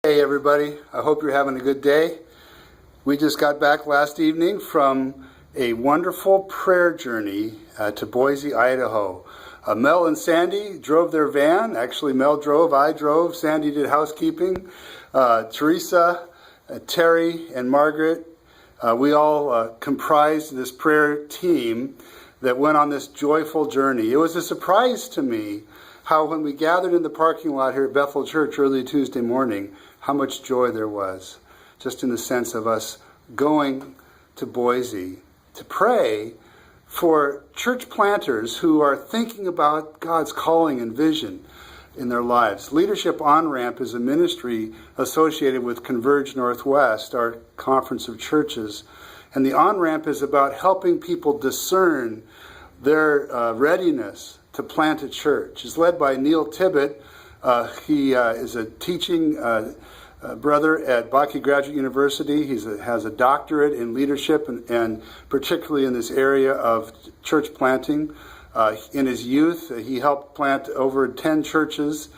Hey everybody, I hope you're having a good day. We just got back last evening from a wonderful prayer journey to Boise, Idaho. Mel and Sandy drove their van. Actually, Mel drove, I drove, Sandy did housekeeping. Teresa, Terry, and Margaret, we all comprised this prayer team that went on this joyful journey. It was a surprise to me how when we gathered in the parking lot here at Bethel Church early Tuesday morning, how much joy there was, just in the sense of us going to Boise to pray for church planters who are thinking about God's calling and vision in their lives. Leadership On-Ramp is a ministry associated with Converge Northwest, our conference of churches. And the On-Ramp is about helping people discern their readiness to plant a church. It's led by Neil Tibbet. He is a teaching brother at Bakke Graduate University. He has a doctorate in leadership and particularly in this area of church planting. In his youth, he helped plant over 10 churches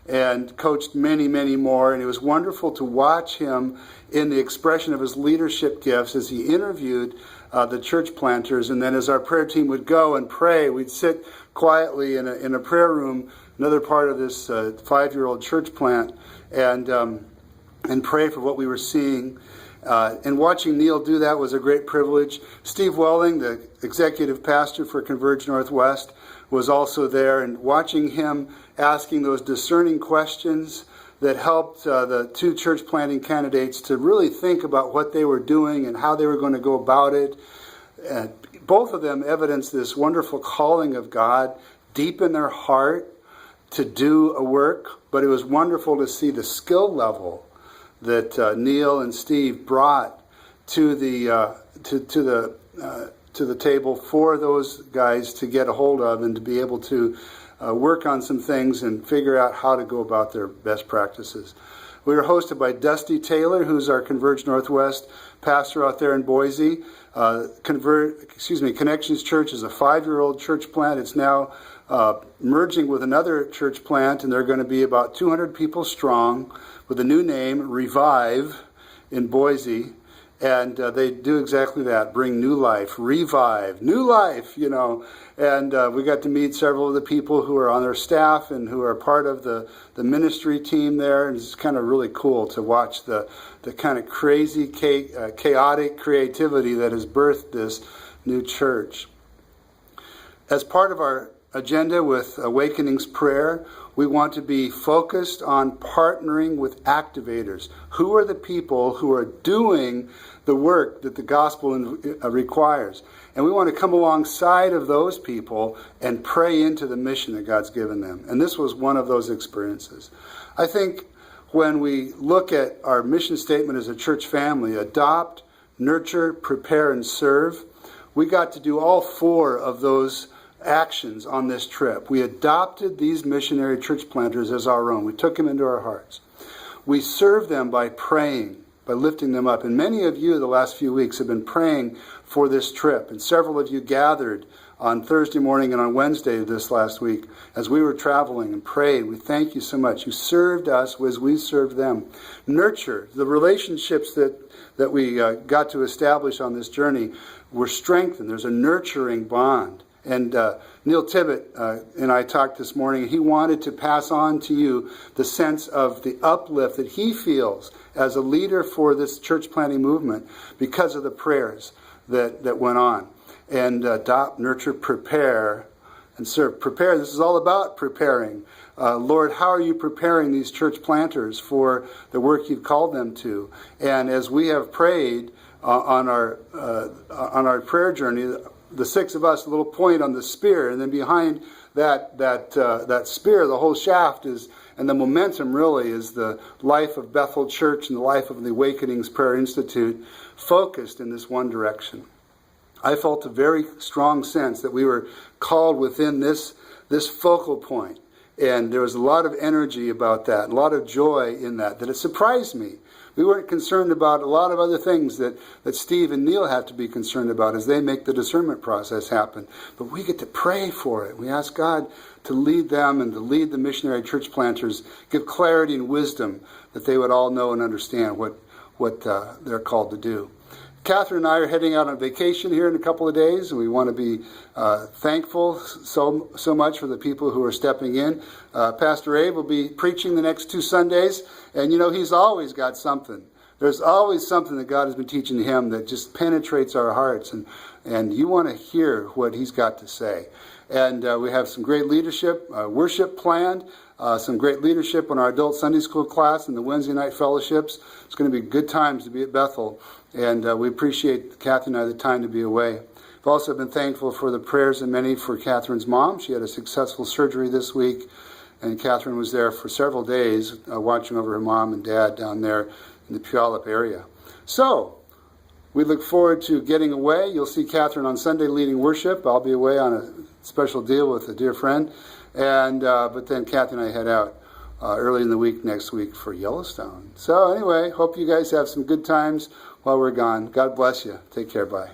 and coached many, many more. And it was wonderful to watch him in the expression of his leadership gifts as he interviewed the church planters. And then as our prayer team would go and pray, we'd sit quietly in a prayer room, another part of this 5-year-old church plant, and pray for what we were seeing. And watching Neil do that was a great privilege. Steve Welling, the executive pastor for Converge Northwest, was also there, and watching him asking those discerning questions that helped the 2 church planting candidates to really think about what they were doing and how they were going to go about it. Both of them evidenced this wonderful calling of God deep in their heart to do a work, but it was wonderful to see the skill level that Neil and Steve brought to the table for those guys to get a hold of and to be able to work on some things and figure out how to go about their best practices. We were hosted by Dusty Taylor, who's our Converge Northwest pastor out there in Boise. Connections Church is a 5-year-old church plant. It's now merging with another church plant, and they're going to be about 200 people strong with a new name, Revive, in Boise. And they do exactly that, bring new life, revive, new life, And we got to meet several of the people who are on their staff and who are part of the ministry team there. And it's kind of really cool to watch the kind of crazy, chaotic creativity that has birthed this new church. As part of our agenda with Awakenings Prayer, we want to be focused on partnering with activators. Who are the people who are doing the work that the gospel requires? And we want to come alongside of those people and pray into the mission that God's given them. And this was one of those experiences. I think when we look at our mission statement as a church family, adopt, nurture, prepare, and serve, we got to do all 4 of those actions on this trip. We adopted these missionary church planters as our own. We took them into our hearts. We served them by praying, by lifting them up. And many of you the last few weeks have been praying for this trip. And several of you gathered on Thursday morning and on Wednesday this last week as we were traveling and prayed. We thank you so much. You served us as we served them. Nurture. The relationships that we got to establish on this journey were strengthened. There's a nurturing bond. And Neil Tibbet and I talked this morning, and he wanted to pass on to you the sense of the uplift that he feels as a leader for this church planting movement because of the prayers that went on. And adopt, nurture, prepare, and serve. Prepare, this is all about preparing. Lord, how are you preparing these church planters for the work you've called them to? And as we have prayed on our prayer journey, the 6 of us, a little point on the spear, and then behind that spear, the whole shaft is, and the momentum really is the life of Bethel Church and the life of the Awakenings Prayer Institute, focused in this one direction. I felt a very strong sense that we were called within this focal point, And there was a lot of energy about that, a lot of joy in that it surprised me. We weren't concerned about a lot of other things that Steve and Neil have to be concerned about as they make the discernment process happen. But we get to pray for it. We ask God to lead them and to lead the missionary church planters, give clarity and wisdom that they would all know and understand what they're called to do. Catherine and I are heading out on vacation here in a couple of days, and we want to be thankful so much for the people who are stepping in. Pastor Abe will be preaching the next 2 Sundays, and he's always got something. There's always something that God has been teaching him that just penetrates our hearts, and you want to hear what he's got to say. And we have some great leadership, worship planned, some great leadership on our adult Sunday school class and the Wednesday night fellowships. It's going to be good times to be at Bethel, and we appreciate Catherine and I the time to be away. We've also been thankful for the prayers of many for Catherine's mom. She had a successful surgery this week, and Catherine was there for several days watching over her mom and dad down there in the Puyallup area. So, we look forward to getting away. You'll see Catherine on Sunday leading worship. I'll be away on a special deal with a dear friend. But then Kathy and I head out early in the week next week for Yellowstone. So anyway, hope you guys have some good times while we're gone. God bless you. Take care. Bye.